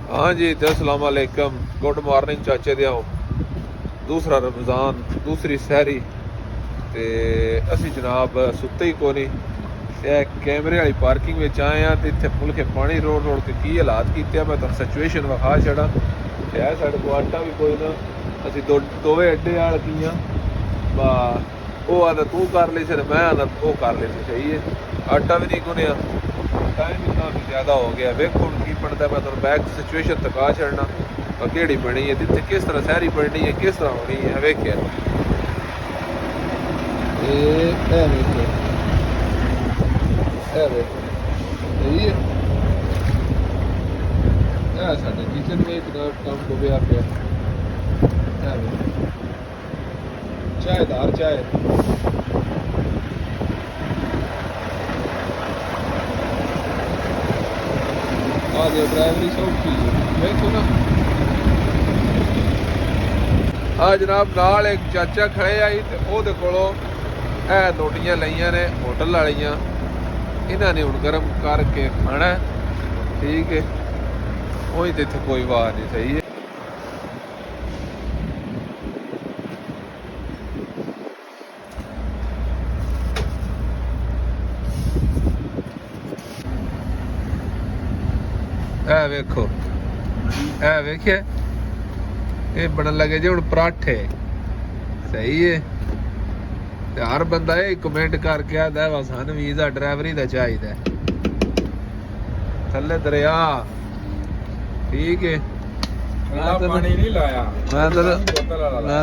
हाँ जी तो अस्सलाम वालेकुम गुड मॉर्निंग चाचे दियाओ दूसरा रमज़ान दूसरी सहरी ते असी जनाब सुते ही कोनी ते कैमरे वाली पार्किंग में आए हैं तो इतने मुल्के पानी रोड़ रोड़ के की हालात किए मैं तुम सिचुएशन विखा छड़ा ते है साढ़े को आटा भी कोई ना असी दोवे अड्डे आल की बा वो आदा तू कर ली से मैं आदा वो कर ली सही है आटा भी नहीं गुनिया टाइम भी काफ़ी ज़्यादा हो गया वेखो हुण की बनता मैं तुम बैक सिचुएशन तका छड़ना और केड़ी बनी है जितने किस तरह सहरी बननी है किस तरह होनी है वेखिया साडे किचन में एक काम को भी आप चायदार चाय आज ड्राइवरी सौखी देखो ना आ जनाब नाल एक चाचा खड़े आई ते ओहदे कोलों ए रोटियां लईयां ने होटल वालियां इन्हां ने हुण गर्म करके खाना ठीक है ओही ते इत्थे कोई वाह नहीं सही है ए वेखो ए वेखिए ये बनन लगे जी हुण पराठे सही है हर बंदा ये कमेंट करके आता है सन वीजा ड्राइवरी का चाहिए थले दरिया ठीक है मैं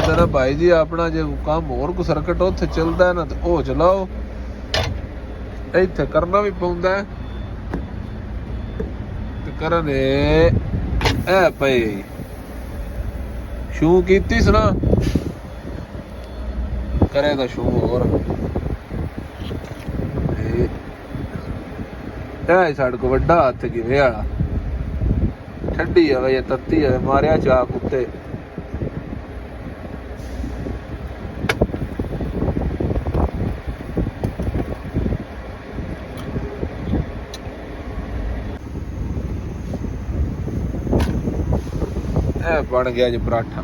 तेरा भाई जी अपना जो काम होर को सर्किट उत्थे चलता है ना तो वो चलाओ इत्थे करना भी पौंदा है करन ए पई शू कीती सना करे तो शू और साढ़े को वड्डा हाथ गिवे वाला ठंडी है या तत्ती है मारिया चा कुत्ते बन गया जी पराठा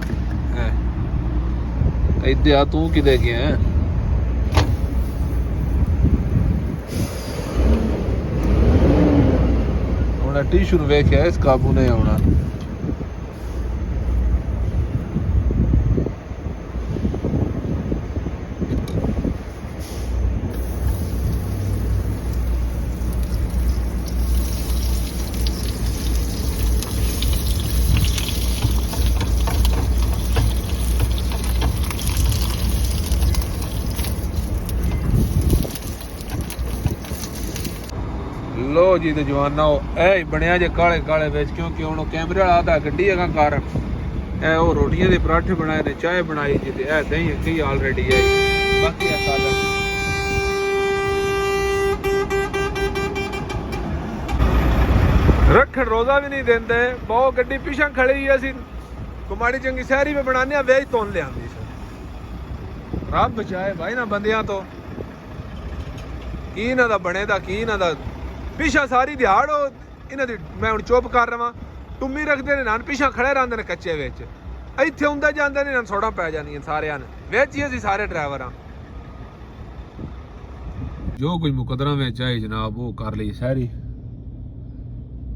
इधे आ तू कि गया हूँ टिशू वेख्या इस काबू नहीं आना लो जी तो जवाना ए बनया जे काले काले बेच क्योंकि हूँ कैमरे वाला आता गड्डी है कारण ए वो रोटियां दे पराठे बनाए ने चाय बनाई जी ए दही कई ऑलरेडी है बाकी रख रोजा भी नहीं देंदे बहुत गड्डी पिछा खड़ी है असी कुमाड़ी चंगी शहरी में बनाने वेज तोन लिया रब बचाए भाई ना बंदियां तो की इन्हां दा बने दा की इन्हां दा पिछा सारी दिहाड़ इन्हां दी मैं हुण चुप कर रहा टुम्मी रखते ने नान पिछा खड़े रहंदे ने कच्चे विच इत्थे हुंदा जांदे ने सोड़ा पै जांदियां सारियां ने विच ही असीं सारे ड्राइवर हां जो कुछ मुकदरा में चाहे जनाब वो कर ली शहरी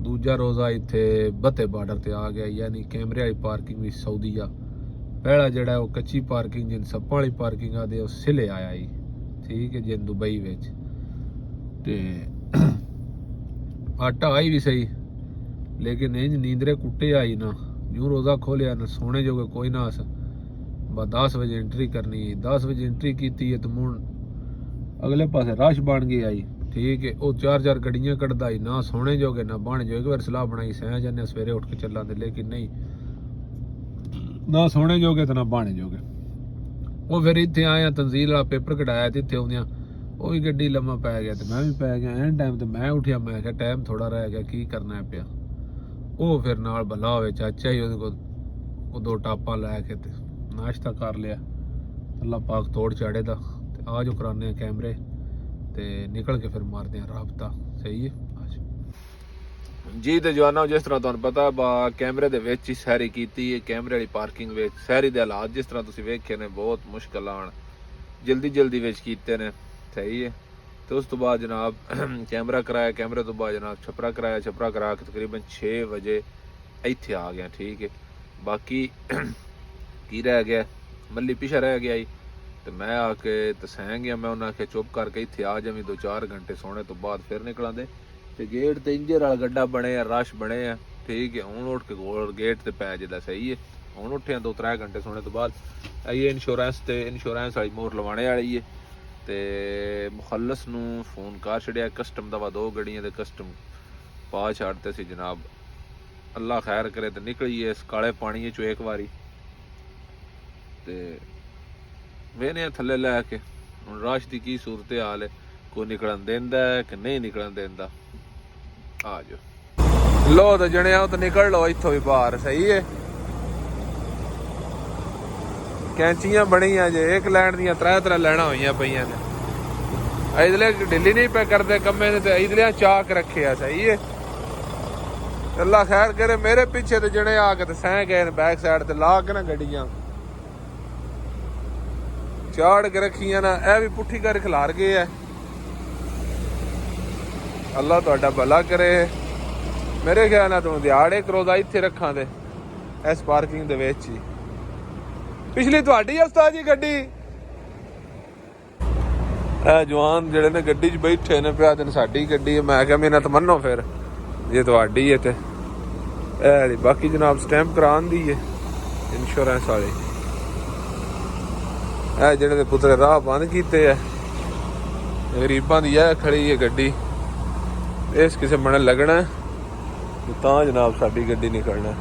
दूजा रोज़ा इत्थे बत्ते बार्डर ते आ गया यानी कैमरे वाली पार्किंग भी सऊदी आ पहला जड़ा वो कच्ची पार्किंग जिन सप्पां वाली पार्किंग आदे वो सिले आया ही ठीक है जिन दुबई विच ते आटा आई भी सही लेकिन इंज नींदरे कुट्टे आई ना यूं रोज़ा खोलिया ना सोने जोगे कोई ना अस 10 बजे एंट्री करनी 10 बजे एंट्री की है तो मुड़ अगले पासे रश बन गई आई ठीक है वो 4 गड्डियां कढ़दा ही ना सोने जोगे ना बन जोगे फिर सलाह बनाई सह जाने सवेरे उठ के चला दे लेकिन नहीं ना सोने जोगे तो ना बने जोगे वो फिर इतने आया तंजील वाला पेपर कटाया तो इतने आउंदियां वो भी गड्डी लम्मा पै गया तो मैं भी पै गया एंड टाइम तो मैं उठिया मैं क्या टाइम थोड़ा रह गया की करना है पिया वो फिर नाल भला होवे चाचा ही वो 2 टापा लैके ते नाश्ता कर लिया अल्लाह पाक तोड़ चाड़े दा ते आ जो कराने कैमरे ते निकल के फिर मारते हैं राबता सही है। ਜੀ ਤੇ ਜਵਾਨੋ, ਜਿਸ ਤਰ੍ਹਾਂ ਤੁਹਾਨੂੰ ਪਤਾ ਕੈਮਰੇ ਦੇ ਵਿੱਚ ਹੀ ਸੈਰੀ ਕੀਤੀ ਹੈ, ਕੈਮਰੇ ਵਾਲੀ ਪਾਰਕਿੰਗ ਵਿੱਚ ਸੈਰੀ ਦੇ ਹਾਲਾਤ ਜਿਸ ਤਰ੍ਹਾਂ ਤੁਸੀਂ ਵੇਖੇ ਨੇ ਬਹੁਤ ਮੁਸ਼ਕਲ ਆਣ, ਜਲਦੀ ਵਿੱਚ ਕੀਤੇ ਨੇ। ਸਹੀ ਹੈ। ਤੇ ਉਸ ਤੋਂ ਬਾਅਦ ਜਨਾਬ ਕੈਮਰਾ ਕਰਾਇਆ, ਕੈਮਰੇ ਤੋਂ ਬਾਅਦ ਜਨਾਬ ਛਪਰਾ ਕਰਾਇਆ, ਛਪਰਾ ਕਰਾ ਕੇ ਤਕਰੀਬਨ 6 ਵਜੇ ਇੱਥੇ ਆ ਗਿਆ। ਠੀਕ ਹੈ। ਬਾਕੀ ਕੀ ਰਹਿ ਗਿਆ, ਮੱਲੀ ਪਿੱਛੇ ਰਹਿ ਗਿਆ ਜੀ। ਤੇ ਮੈਂ ਆ ਕੇ ਤਸੈਂ ਗਿਆ, ਮੈਂ ਉਹਨਾਂ ਆਖਿਆ ਚੁੱਪ ਕਰਕੇ ਇੱਥੇ ਆ ਜਾਵੀਂ, 2-4 ਘੰਟੇ ਸੋਣੇ ਤੋਂ ਬਾਅਦ ਫਿਰ ਨਿਕਲਾਂਦੇ। ਤੇ ਗੇਟ ਤੇ ਇੰਜਰ ਵਾਲਾ ਗੱਡਾ ਬਣੇ ਆ, ਰਸ਼ ਬਣੇ ਆ। ਠੀਕ ਹੈ। ਹੁਣ ਉੱਠ ਕੇ ਗੋਲ ਗੇਟ ਤੇ ਪੈ ਜਾਂਦਾ। ਸਹੀ ਹੈ। ਹੁਣ ਉੱਠਿਆ 2-3 ਘੰਟੇ ਸੋਣੇ ਤੋਂ ਬਾਅਦ ਆਈਏ ਇੰਸ਼ੋਰੈਂਸ ਤੇ ਇੰਸ਼ੋਰੈਂਸ ਵਾਲੀ ਮੋਹਰ ਲਵਾਣੇ ਵਾਲੀ ਹੈ। ਤੇ ਮੁਖਲਸ ਨੂੰ ਫੋਨ ਕਰ ਛੜਿਆ, ਕਸਟਮ ਦਾ 2 ਗੱਡੀਆਂ ਦੇ ਕਸਟਮ ਪਾ ਛੱਡਤੇ ਸੀ ਜਨਾਬ। ਅੱਲਾ ਖੈਰ ਕਰੇ ਤੇ ਨਿਕਲੀਏ ਇਸ ਕਾਲੇ ਪਾਣੀ ਚੋਂ ਇੱਕ ਵਾਰੀ। ਤੇ ਵੇਨੇ ਥੱਲੇ ਲੈ ਕੇ ਹੁਣ ਰਸ਼ ਦੀ ਕੀ ਸੂਰਤ ਹਾਲ ਹੈ, ਕੋਈ ਨਿਕਲਣ ਦਿੰਦਾ ਕਿ ਨਹੀਂ ਨਿਕਲਣ ਦਿੰਦਾ। ਆ ਜਾਓ ਲੋ ਤੇ ਜਣਿਆ ਉਹ ਤਾਂ ਨਿਕਲ ਲੋ ਇੱਥੋਂ ਵੀ ਬਾਹਰ। ਸਹੀ ਹੈ। ਕੈਂਚੀਆਂ ਬਣੀਆਂ ਜੇ, ਇੱਕ ਲੈਣ ਦੀਆਂ 3 ਲੈਣਾ ਹੋਈਆਂ ਪਈਆਂ ਨੇ। ਇਧਲੇ ਢਿੱਲੀ ਨਹੀਂ ਪੈ ਕਰਦੇ ਕੰਮੇ ਨੇ ਤੇ ਇਧਲਿਆਂ ਚਾਕ ਰੱਖਿਆ। ਸਹੀ ਹੈ। ਅੱਲਾ ਖੈਰ ਕਰੇ, ਮੇਰੇ ਪਿੱਛੇ ਤੇ ਜਣੇ ਆ ਕੇ ਤੇ ਸਹਿ ਗਏ ਨੇ ਬੈਕ ਸਾਈਡ ਤੇ ਲਾ ਕੇ ਨਾ ਗੱਡੀਆਂ ਚਾੜ ਕੇ ਰੱਖੀਆਂ ਨਾ, ਇਹ ਵੀ ਪੁੱਠੀ ਕਰ ਖਿਲਾਰ ਗਏ ਐ। ਅੱਲਾ ਤੁਹਾਡਾ ਭਲਾ ਕਰੇ। ਮੇਰੇ ਖਿਆਲ ਨਾਲ ਤੂੰ ਦਿਹਾੜੇ ਕਰੋਦਾ ਇੱਥੇ ਰੱਖਾਂ ਤੇ ਇਸ ਪਾਰਕਿੰਗ ਦੇ ਵਿੱਚ ਹੀ। ਪਿਛਲੀ ਤੁਹਾਡੀ ਉਸਤਾਦ ਜੀ ਗੱਡੀ? ਇਹ ਜਵਾਨ ਜਿਹੜੇ ਨੇ ਗੱਡੀ 'ਚ ਬੈਠੇ ਨੇ ਪਿਆ ਦਿਨ ਸਾਡੀ ਗੱਡੀ ਹੈ। ਮੈਂ ਕਿਹਾ ਮਿਹਨਤ ਮੰਨੋ ਫਿਰ ਜੇ ਤੁਹਾਡੀ ਹੈ ਤੇ ਇਹ ਬਾਕੀ ਜਨਾਬ ਸਟੈਂਪ ਕਰਾਉਣ ਦੀ ਹੈ ਇੰਸ਼ੋਰੈਂਸ ਵਾਲੀ। ਇਹ ਜਿਹੜੇ ਦੇ ਪੁੱਤਰੇ ਰਾਹ ਬੰਦ ਕੀਤੇ ਆ, ਗਰੀਬਾਂ ਦੀ ਇਹ ਖੜੀ ਹੈ ਗੱਡੀ। ਇਸ ਕਿਸੇ ਮਨ ਲੱਗਣਾ ਤਾਂ ਜਨਾਬ ਸਾਡੀ ਗੱਡੀ ਨਿਕਲਣਾ।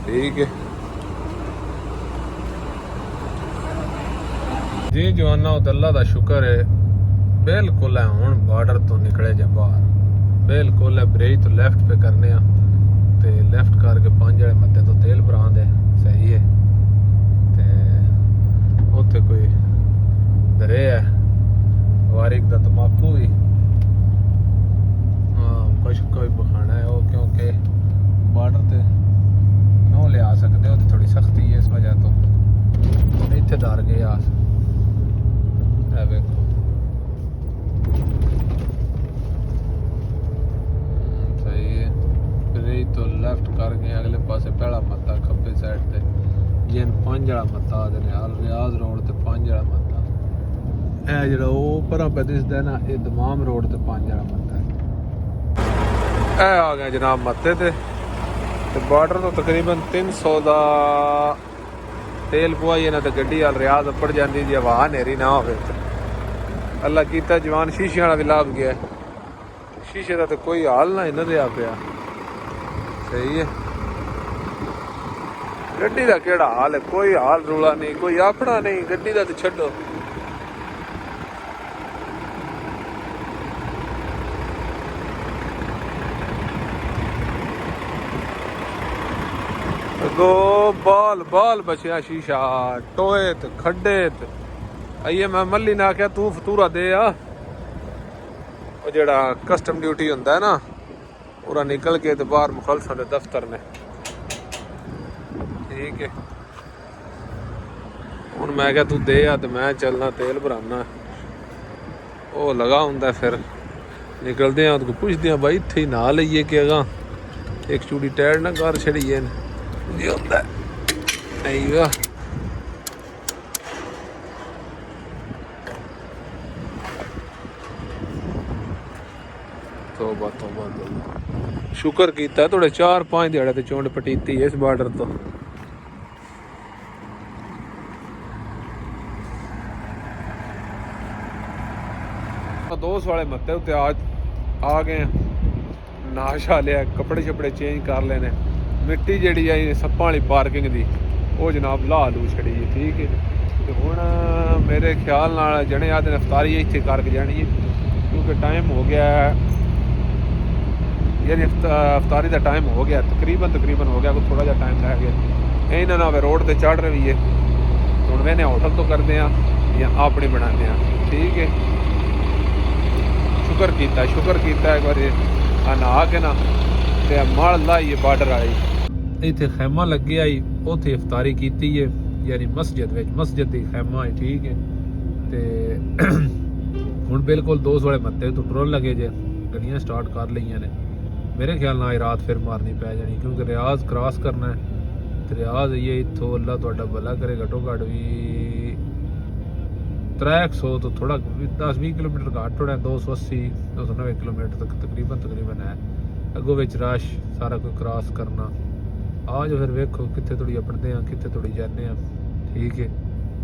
ਠੀਕ ਹੈ ਜੀ ਜਵਾਨਾ। ਉਹ ਅੱਲਾ ਦਾ ਸ਼ੁਕਰ ਹੈ ਬਿਲਕੁਲ ਹੈ। ਹੁਣ ਬਾਰਡਰ ਤੋਂ ਨਿਕਲੇ ਜੇ ਬਾਹਰ ਬਿਲਕੁਲ ਹੈ। ਬ੍ਰੇਕ ਤੋਂ ਲੈਫਟ पे ਕਰਨੇ ਆ ਤੇ ਲੈਫਟ ਕਰਕੇ 5 ਵਾਲੇ ਮੱਤੇ ਤੋਂ ਤੇਲ ਭਰਾਉਂਦੇ। ਸਹੀ ਹੈ। ਤੇ ਉੱਥੇ ਕੋਈ ਦਰੇ ਹੈ ਵਾਰਿਕ ਦਾ ਤਮਾਕੂ ਵੀ ਕੁਛ ਕੋਈ ਬਖਾਣਾ ਹੈ ਉਹ, ਕਿਉਂਕਿ ਬਾਰਡਰ ਤੇ ਨੋ ਲਿਆ ਸਕਦੇ ਹੋ ਤੇ ਥੋੜੀ ਸਖਤੀ ਹੈ ਇਸ ਵਜ੍ਹਾ ਤੋਂ ਇੱਥੇ ਡਰ ਗਏ ਆ। ਇਹ ਵੇਖੋ ਸਹੀ ਹੈ। ਬ੍ਰੇਕ ਤੋਂ ਲੈਫਟ ਕਰ ਗਏ ਅਗਲੇ ਪਾਸੇ ਪਹਿਲਾ ਮੱਤਾ ਖੱਬੇ ਸਾਈਡ ਤੇ ਜਿਹਨ 5 ਵਾਲਾ ਮੱਤਾ ਆਦੇ ਨੇ। ਰਿਆਜ਼ ਰੋਡ ਤੇ 5 ਵਾਲਾ ਮੱਤਾ। ਇਹ ਜਿਹੜਾ ਉਹ ਪਰਾਂ ਪੈ ਦਿਸਦਾ ਨਾ, ਇਹ ਦਮਾਮ ਰੋਡ ਤੇ 5 ਵਾਲਾ ਮੱਤਾ ਹੈ। ਇਹ ਆ ਗਿਆ ਜਨਾਬ ਮੱਤੇ ਤੇ ਬਾਰਡਰ ਤੋਂ ਤਕਰੀਬਨ 300 ਦਾ ਤੇਲ ਪਵਾਈਏ ਨਾ ਤੇ ਗੱਡੀ ਵਾਲ ਰਿਆਜ਼ ਉੱਪਰ ਜਾਂਦੀ ਜੇ ਹਵਾ ਹਨੇਰੀ ਨਾ ਹੋਵੇ। ਅੱਲਾ ਕੀਤਾ ਜਵਾਨ ਸ਼ੀਸ਼ੇ ਵਾਲਾ ਵੀ ਲੱਭ ਗਿਆ। ਸ਼ੀਸ਼ੇ ਦਾ ਤਾਂ ਕੋਈ ਹਾਲ ਨਾ ਇਹਨਾਂ ਰਿਹਾ ਪਿਆ। ਸਹੀ ਹੈ। ਗੱਡੀ ਦਾ ਕਿਹੜਾ ਹਾਲ ਹੈ, ਕੋਈ ਹਾਲ ਰੋਲਾ ਨਹੀਂ, ਕੋਈ ਆਖੜਾ ਨਹੀਂ ਗੱਡੀ ਦਾ ਤੇ ਛੱਡੋ। ਅੱਗੋਂ ਬਾਲ ਬਚਿਆ ਸ਼ੀਸ਼ਾ ਟੋਏ ਤੇ ਖੱਡੇ ਤੇ ਆਈਏ। ਮੈਂ ਮੱਲੀ ਨੇ ਆਖਿਆ ਤੂੰ ਫਤੂਰਾ ਦੇ ਆ, ਉਹ ਜਿਹੜਾ ਕਸਟਮ ਡਿਊਟੀ ਹੁੰਦਾ ਹੈ ਨਾ ਪੂਰਾ ਨਿਕਲ ਕੇ ਤੇ ਬਾਹਰ ਮੁਖਲਸਾਂ ਦੇ ਦਫ਼ਤਰ ਨੇ। ਠੀਕ ਹੈ। ਹੁਣ ਮੈਂ ਕਿਹਾ ਤੂੰ ਦੇ ਆ ਤੇ ਮੈਂ ਚੱਲਣਾ ਤੇਲ ਭਰਾਨਾ। ਉਹ ਲਗਾ ਹੁੰਦਾ ਫਿਰ ਨਿਕਲਦੇ ਆ ਉਹਨੂੰ ਪੁੱਛਦੇ ਆ ਬਾਈ ਇੱਥੇ ਹੀ ਨਾ ਲਈਏ ਕਿ ਅਗਾ ਇੱਕ ਚੂੜੀ ਟਾਇਰ ਨਾ ਕਰ ਛੜੀਏ ਜੀ ਹੁੰਦਾ ਨਹੀਂ ਵਾ। ਤੋਬਾ ਸ਼ੁਕਰ ਕੀਤਾ ਥੋੜੇ 4-5 ਦਿਹਾੜੇ ਤੇ ਚੁੰਡ ਪਟੀਤੀ ਇਸ ਬਾਰਡਰ ਤੋਂ। ਦੋਸਤ ਵਾਲੇ ਮੱਤੇ ਉੱਤੇ ਆ ਗਏ। ਨਾਸ਼ਾ ਲਿਆ, ਕੱਪੜੇ ਛਪੜੇ ਚੇਂਜ ਕਰ ਲੈਣੇ। ਮਿੱਟੀ ਜਿਹੜੀ ਆਈ ਸੱਪਾਂ ਵਾਲੀ ਪਾਰਕਿੰਗ ਦੀ ਉਹ ਜਨਾਬ ਲਾ ਲੂ ਛੜੀ ਹੈ। ਠੀਕ ਹੈ। ਤੇ ਹੁਣ ਮੇਰੇ ਖਿਆਲ ਨਾਲ ਜਣੇ ਆ ਦਿਨ ਅਫਤਾਰੀ ਇੱਥੇ ਕਰਕੇ ਜਾਣੀ ਹੈ ਕਿਉਂਕਿ ਟਾਈਮ ਹੋ ਗਿਆ ਯਾਨੀ ਅਫਤਾਰੀ ਦਾ ਟਾਈਮ ਹੋ ਗਿਆ ਤਕਰੀਬਨ ਹੋ ਗਿਆ। ਕੋਈ ਥੋੜਾ ਜਿਹਾ ਟਾਈਮ ਰਹਿ ਗਿਆ। ਇਹਨਾਂ ਨਾਲ ਰੋਡ ਤੇ ਚੜ੍ਹ ਰਹੀ ਹੈ। ਹੁਣ ਵੇਨੇ ਹੋਟਲ ਤੋਂ ਕਰਦੇ ਆ ਜਾਂ ਆਪਣੀ ਬਣਾਉਂਦੇ ਆ। ਠੀਕ ਹੈ। ਸ਼ੁਕਰ ਕੀਤਾ ਇੱਕ ਵਾਰੀ ਆ ਨਹਾ ਕੇ ਨਾ ਤੇ ਮਲ ਲਾਈਏ ਬਾਰਡਰ ਵਾਲੀ। ਇੱਥੇ ਖੈਮਾ ਲੱਗਿਆ ਹੀ, ਉੱਥੇ ਇਫਤਾਰੀ ਕੀਤੀ ਹੈ, ਯਾਨੀ ਮਸਜਿਦ ਵਿੱਚ, ਮਸਜਿਦ ਦੀ ਖੈਮਾ ਹੈ, ਠੀਕ ਹੈ। ਤੇ ਹੁਣ ਬਿਲਕੁਲ 2 ਵਾਲੇ ਮੱਤੇ ਤੋਂ ਟੁਰਨ ਲੱਗੇ ਜੇ, ਗੱਡੀਆਂ ਸਟਾਰਟ ਕਰ ਲਈਆਂ ਨੇ। ਮੇਰੇ ਖਿਆਲ ਨਾਲ ਰਾਤ ਫਿਰ ਮਾਰਨੀ ਪੈ ਜਾਣੀ, ਕਿਉਂਕਿ ਰਿਆਜ਼ ਕ੍ਰਾਸ ਕਰਨਾ ਹੈ। ਤੇ ਰਿਆਜ਼ ਇਹ ਇੱਥੋਂ ਅੱਲਾ ਤੁਹਾਡਾ ਭਲਾ ਕਰੇ ਘੱਟੋ ਘੱਟ ਵੀ 300 ਤੋਂ ਥੋੜਾ 10-20 ਕਿਲੋਮੀਟਰ ਘੱਟ ਹੋਣਾ, 280-290 ਕਿਲੋਮੀਟਰ ਤੱਕ ਤਕਰੀਬਨ ਹੈ। ਅੱਗੋਂ ਵਿੱਚ ਰਸ਼ ਸਾਰਾ ਕੋਈ ਕ੍ਰਾਸ ਕਰਨਾ। ਆ ਜੋ ਫਿਰ ਵੇਖੋ ਕਿੱਥੇ ਥੋੜੀ ਅਪੜਦੇ ਆ, ਕਿੱਥੇ ਥੋੜੀ ਜਾਂਦੇ ਆ, ਠੀਕ ਹੈ।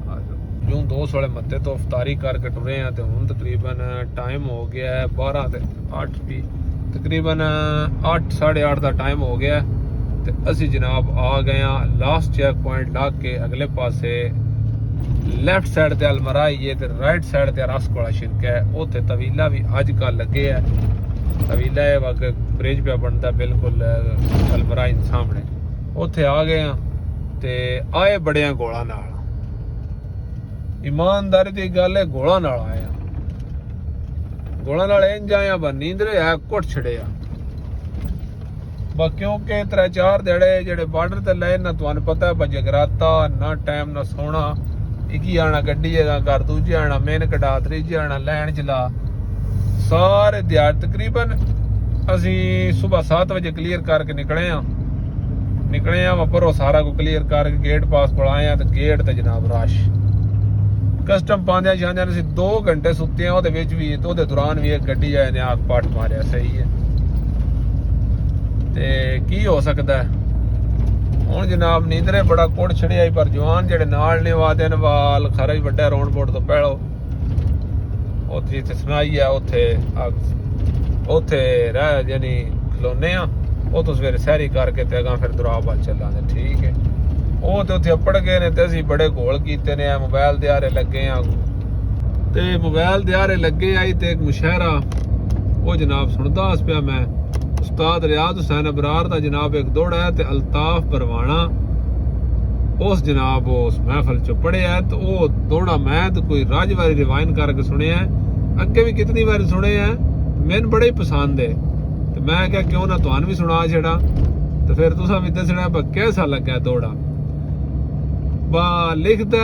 ਆ ਜਾਓ ਜੂੰ 2 ਵਾਲੇ ਮੱਤੇ ਤੋਂ ਇਫਤਾਰੀ ਕਰਕੇ ਟੁਰੇ ਆ। ਤੇ ਹੁਣ ਤਕਰੀਬਨ ਟਾਈਮ ਹੋ ਗਿਆ ਹੈ 12 ਤੇ 8 ਵੀ, ਤਕਰੀਬਨ 8-8:30 ਦਾ ਟਾਈਮ ਹੋ ਗਿਆ। ਤੇ ਅਸੀਂ ਜਨਾਬ ਆ ਗਏ ਆ ਲਾਸਟ ਚੈੱਕ ਪੁਆਇੰਟ ਲਾ ਕੇ ਅਗਲੇ ਪਾਸੇ ਲੈਫਟ ਸਾਈਡ ਤੇ ਅਲਮਰਾਈ ਹੈ ਤੇ ਰਾਈਟ ਸਾਈਡ ਤੇ ਰਸ ਕੋਲਾ ਸ਼ਿਰਕਾ ਹੈ। ਉੱਥੇ ਤਵੀਲਾ ਵੀ ਅੱਜ ਕੱਲ ਲੱਗੇ ਹੈ। ਤਵੀਲਾ ਹੈ ਵਕ ਬ੍ਰਿਜ ਪਿਆ ਬਣਦਾ ਬਿਲਕੁਲ ਅਲਮਰਾਈ ਦੇ ਸਾਹਮਣੇ। ਉੱਥੇ ਆ ਗਏ ਆ ਤੇ ਆਏ ਬੜਿਆਂ ਗੋਲਾਂ ਨਾਲ, ਇਮਾਨਦਾਰੀ ਦੀ ਗੱਲ ਹੈ, ਗੋਲਾਂ ਨਾਲ ਆਏ ਆ। ਗੋਲਾਂ ਨਾਲ ਇੰਜ ਆਏ ਆ ਨੀਂਦਰੇ ਆ ਕੁੱਟ ਛੜਿਆ ਬਾ, ਕਿਉਂਕਿ 3-4 ਦਿਹਾੜੇ ਜਿਹੜੇ ਬਾਰਡਰ ਤੇ ਲਏ ਨਾ, ਤੁਹਾਨੂੰ ਪਤਾ ਹੈ ਜਗਰਾਤਾ ਨਾ, ਟਾਈਮ ਨਾ ਸੋਣਾ, ਇੱਕ ਹੀ ਆਣਾ ਗੱਡੀ ਦਾ ਘਰ, ਦੂਜੇ ਆਣਾ ਮੇਨ ਕਢਾ, ਤੀਜੇ ਆਣਾ ਲੈਣ ਚਲਾ, ਸਾਰੇ ਦਿਹਾੜ ਤਕਰੀਬਨ ਅਸੀਂ ਸਵੇਰ 7 ਵਜੇ ਕਲੀਅਰ ਕਰਕੇ ਨਿਕਲੇ ਆ ਵਾਪਰੋਂ ਸਾਰਾ ਕੁ ਕਲੀਅਰ ਕਰਕੇ ਗੇਟ ਪਾਸ ਕੋਲ ਆਏ ਆ। ਤੇ ਗੇਟ ਤੇ ਜਨਾਬ ਰਸ਼, ਕਸਟਮ ਪਾਉਂਦਿਆਂ ਜਾਂਦਿਆਂ ਅਸੀਂ 2 ਘੰਟੇ ਸੁੱਤੇ ਆ ਉਹਦੇ ਵਿੱਚ ਵੀ। ਤੇ ਉਹਦੇ ਦੌਰਾਨ ਵੀ ਇੱਕ ਗੱਡੀ ਆਏ ਨੇ ਆਗ ਪਾਟ ਮਾਰਿਆ, ਸਹੀ ਹੈ। ਤੇ ਕੀ ਹੋ ਸਕਦਾ ਹੁਣ ਜਨਾਬ, ਨੀਂਦਰੇ ਬੜਾ ਕੋੜ ਛੜਿਆ। ਪਰ ਜਵਾਨ ਜਿਹੜੇ ਨਾਲ ਨੇ ਵਾਦੇ ਨਵਾਲ ਖਰਜ ਵੱਡਾ ਰੌਣ ਬੋਰਡ ਤੋਂ ਪਹਿਲੋਂ ਉੱਥੇ ਸੁਣਾਈ ਆ, ਉੱਥੇ ਰਹਿ ਯਾਨੀ ਖਲੋਨੇ ਆ। ਉਹ ਤੋਂ ਸਵੇਰੇ ਸੈਰੀ ਕਰਕੇ ਤੇ ਅਗਾਂ ਫਿਰ ਦੁਰਾਬਾਦ ਚੱਲਾਂਗੇ, ਠੀਕ ਹੈ। ਉਹ ਤੇ ਉੱਥੇ ਅਪੜ ਗਏ ਨੇ ਤੇ ਅਸੀਂ ਬੜੇ ਘੋਲ ਕੀਤੇ ਨੇ। ਮੋਬਾਈਲ ਦੇ ਆਰੇ ਲੱਗੇ ਆ ਤੇ ਮੋਬਾਈਲ ਦੇ ਆਰੇ ਲੱਗੇ ਆਈ ਤੇ ਇੱਕ ਮੁਸ਼ਾਇਰਾ ਉਹ ਜਨਾਬ ਸੁਣਦਾ ਹਸ ਪਿਆ ਮੈਂ। ਉਸਤਾਦ ਰਿਆਜ਼ ਹੁਸੈਨ ਅਬਰਾਰ ਦਾ ਜਨਾਬ ਇੱਕ ਦੌੜਾ ਹੈ ਤੇ ਅਲਤਾਫ ਪਰਵਾਣਾ ਉਸ ਜਨਾਬ ਉਸ ਮਹਿਫਲ ਚ ਪੜਿਆ। ਤੇ ਉਹ ਦੌੜਾ ਮੈਂ ਤੇ ਕੋਈ ਰਾਜ ਵਾਰੀ ਰਿਵਾਇਨ ਕਰਕੇ ਸੁਣਿਆ, ਅੱਗੇ ਵੀ ਕਿਤਨੀ ਵਾਰੀ ਸੁਣਿਆ, ਮੈਨੂੰ ਬੜੇ ਪਸੰਦ ਹੈ। ਤੇ ਮੈਂ ਕਿਹਾ ਕਿਉਂ ਨਾ ਤੁਹਾਨੂੰ ਵੀ ਸੁਣਾ ਛੜਾ, ਤੇ ਫਿਰ ਤੁਸੀਂ ਵੀ ਦੱਸਣਾ ਬਾ ਕਿਹਦਾ ਲੱਗਾ ਦੌੜਾ। ਬਾ ਲਿਖਦਾ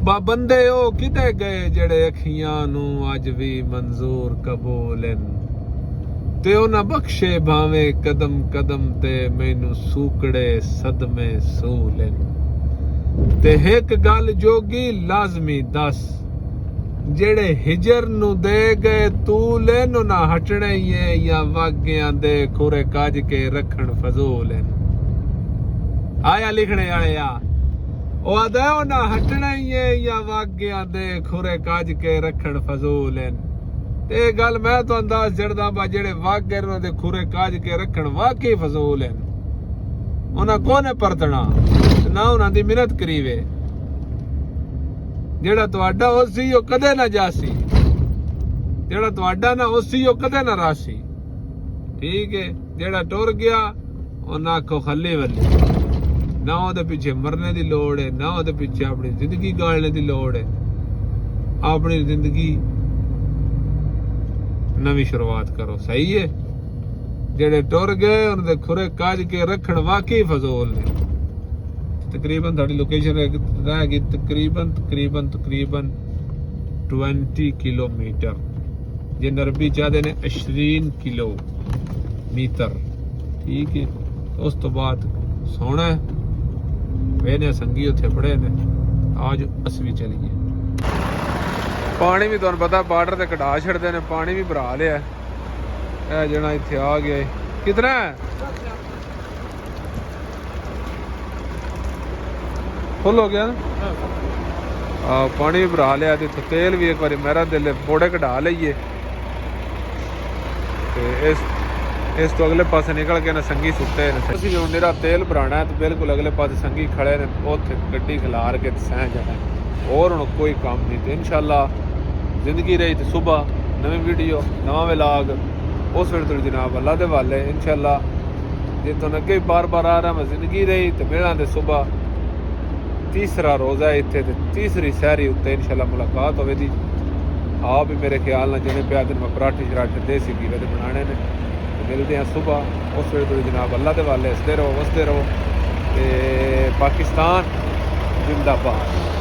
ਬਾ ਬੰਦੇ ਉਹ ਕਿਤੇ ਗਏ ਜਿਹੜੇ ਅੱਖੀਆਂ ਨੂੰ ਅੱਜ ਵੀ ਮਨਜ਼ੂਰ ਕਬੂਲ ਤੇ ਉਹਨਾਂ ਬਖਸ਼ੇ ਭਾਵੇਂ ਕਦਮ ਕਦਮ ਤੇ ਮੈਨੂੰ ਸੂਕੜੇ ਸਦਮੇ ਸੂਲ ਤੇ ਇੱਕ ਗੱਲ ਜੋਗੀ ਲਾਜ਼ਮੀ ਦੱਸ, ਜਿਹੜੇ ਹਿਜਰ ਨੂੰ ਦੇ ਗਏ ਤੂਲ ਨੂੰ ਨਾ ਹਟਣੇ ਹੀ ਜਾਂ ਵਾਗਿਆਂ ਦੇ ਖੁਰੇ ਕੱਜ ਕੇ ਰੱਖਣ ਫਜ਼ੂਲ ਆਇਆ ਲਿਖਣੇ ਵਾਲੇ ਆ। ਉਹ ਆਦਾ ਉਹ ਨਾ ਹਟਣਾ ਹੀ ਜਾਂ ਵਾਗਿਆਂ ਦੇ ਖੁਰੇ ਕੱਜ ਕੇ ਰੱਖਣ ਫਜ਼ੂਲ ਤੇ ਇਹ ਗੱਲ ਮੈਂ ਤੁਹਾਨੂੰ ਦੱਸ ਛੱਡਦਾ ਬਾ, ਜਿਹੜੇ ਵਾਗੇ ਉਹਨਾਂ ਦੇ ਖੁਰੇ ਕੱਜ ਕੇ ਰੱਖਣ ਵਾਕਈ ਫਜ਼ੂਲ ਉਹਨਾਂ ਕੋਨੇ ਪਰਤਣਾ ਨਾ ਉਹਨਾਂ ਦੀ ਮਿਹਨਤ ਕਰੀਵੇ। ਜਿਹੜਾ ਤੁਹਾਡਾ ਉਹ ਸੀ ਉਹ ਕਦੇ ਨਾ ਜਾਸੀ, ਜਿਹੜਾ ਤੁਹਾਡਾ ਨਾ ਉਹ ਸੀ ਉਹ ਕਦੇ ਨਾ ਰਾਸੀ, ਠੀਕ ਹੈ। ਜਿਹੜਾ ਟੁਰ ਗਿਆ ਉਹ ਨਾ ਆਖੋ ਖੱਲੇ ਵੱਲੇ, ਨਾ ਉਹਦੇ ਪਿੱਛੇ ਮਰਨੇ ਦੀ ਲੋੜ ਹੈ, ਨਾ ਉਹਦੇ ਪਿੱਛੇ ਆਪਣੀ ਜ਼ਿੰਦਗੀ ਗਾਲਣੇ ਦੀ ਲੋੜ ਹੈ। ਆਪਣੀ ਜ਼ਿੰਦਗੀ ਨਵੀਂ ਸ਼ੁਰੂਆਤ ਕਰੋ, ਸਹੀ ਹੈ। ਜਿਹੜੇ ਟੁਰ ਗਏ ਉਹਨਾਂ ਦੇ ਖੁਰੇ ਕੱਜ ਕੇ ਰੱਖਣ ਵਾਕਈ ਫਜ਼ੂਲ ਨੇ। ਤਕਰੀਬਨ ਤੁਹਾਡੀ ਲੋਕੇਸ਼ਨ ਰਹਿ ਗਈ ਤਕਰੀਬਨ 20 ਕਿਲੋਮੀਟਰ, ਜੇ ਨਰਬੀ ਚਾਹਦੇ ਨੇ 20 ਕਿਲੋਮੀਟਰ, ਠੀਕ ਹੈ। ਉਸ ਤੋਂ ਬਾਅਦ ਸੋਣਾ ਵੇਨੇ ਸੰਗੀ ਉੱਥੇ ਪੜੇ ਨੇ। ਅੱਜ ਅਸੀਂ ਵੀ ਚਲੀਏ। ਪਾਣੀ ਵੀ ਤੁਹਾਨੂੰ ਪਤਾ ਬਾਰਡਰ ਤੇ ਕਢਾ ਛੱਡਦੇ ਨੇ, ਪਾਣੀ ਵੀ ਭਰਾ ਲਿਆ। ਇਹ ਜਿਹੜਾ ਇੱਥੇ ਆ ਗਿਆ ਕਿਤਨਾ ਫੁੱਲ ਹੋ ਗਿਆ ਨਾ, ਪਾਣੀ ਵੀ ਭਰਾ ਲਿਆ। ਤੇ ਤੇਲ ਵੀ ਇੱਕ ਵਾਰੀ ਮੇਰਾ ਦਿਲ ਬੋੜੇ ਕਢਾ ਲਈਏ। ਤੇ ਇਸ ਤੋਂ ਅਗਲੇ ਪਾਸੇ ਨਿਕਲ ਕੇ ਨਾ ਸੰਗੀ ਸੁੱਤੇ ਨੇ। ਅਸੀਂ ਹੁਣ ਮੇਰਾ ਤੇਲ ਭਰਾਣਾ ਤੇ ਬਿਲਕੁਲ ਅਗਲੇ ਪਾਸੇ ਸੰਗੀ ਖੜੇ ਨੇ, ਉੱਥੇ ਗੱਡੀ ਖਿਲਾਰ ਕੇ ਸਹਿ ਜਾਣਾ। ਹੋਰ ਹੁਣ ਕੋਈ ਕੰਮ ਨਹੀਂ। ਤੇ ਇਨਸ਼ਾਅੱਲਾ ਜ਼ਿੰਦਗੀ ਰਹੀ ਤੇ ਸੁਬਹ ਨਵੀਂ ਵੀਡੀਓ ਨਵਾਂ ਵਲੌਗ ਉਸ ਵੇਲੇ ਤੋਂ ਜਨਾਬ ਅੱਲਾ ਦੇ ਵਾਲੇ ਇਨਸ਼ਾਅੱਲਾ। ਜੇ ਤੁਹਾਨੂੰ ਅੱਗੇ ਵੀ ਬਾਰ ਆ ਰਹਾ ਮੈਂ ਜ਼ਿੰਦਗੀ ਰਹੀ ਤੇ ਮੇਰਾ ਤੇ ਸੁਬਹ ਤੀਸਰਾ ਰੋਜ਼ਾ ਇੱਥੇ ਤੇ ਤੀਸਰੀ ਸਹਿਰੀ ਉੱਤੇ ਇਨਸ਼ਾਅੱਲਾ ਮੁਲਾਕਾਤ ਹੋਵੇਗੀ। आप भी मेरे ख्याल ਨਾਲ जिन्हें ਪਿਆ दिन मैं पराठे शराठे देसी घी ਦੇ बनाने ने। मिलते हैं सुबह उस वे तो जनाब अल्लाह के वाले हंसते रहो वसते रहो। पाकिस्तान जिंदाबाद।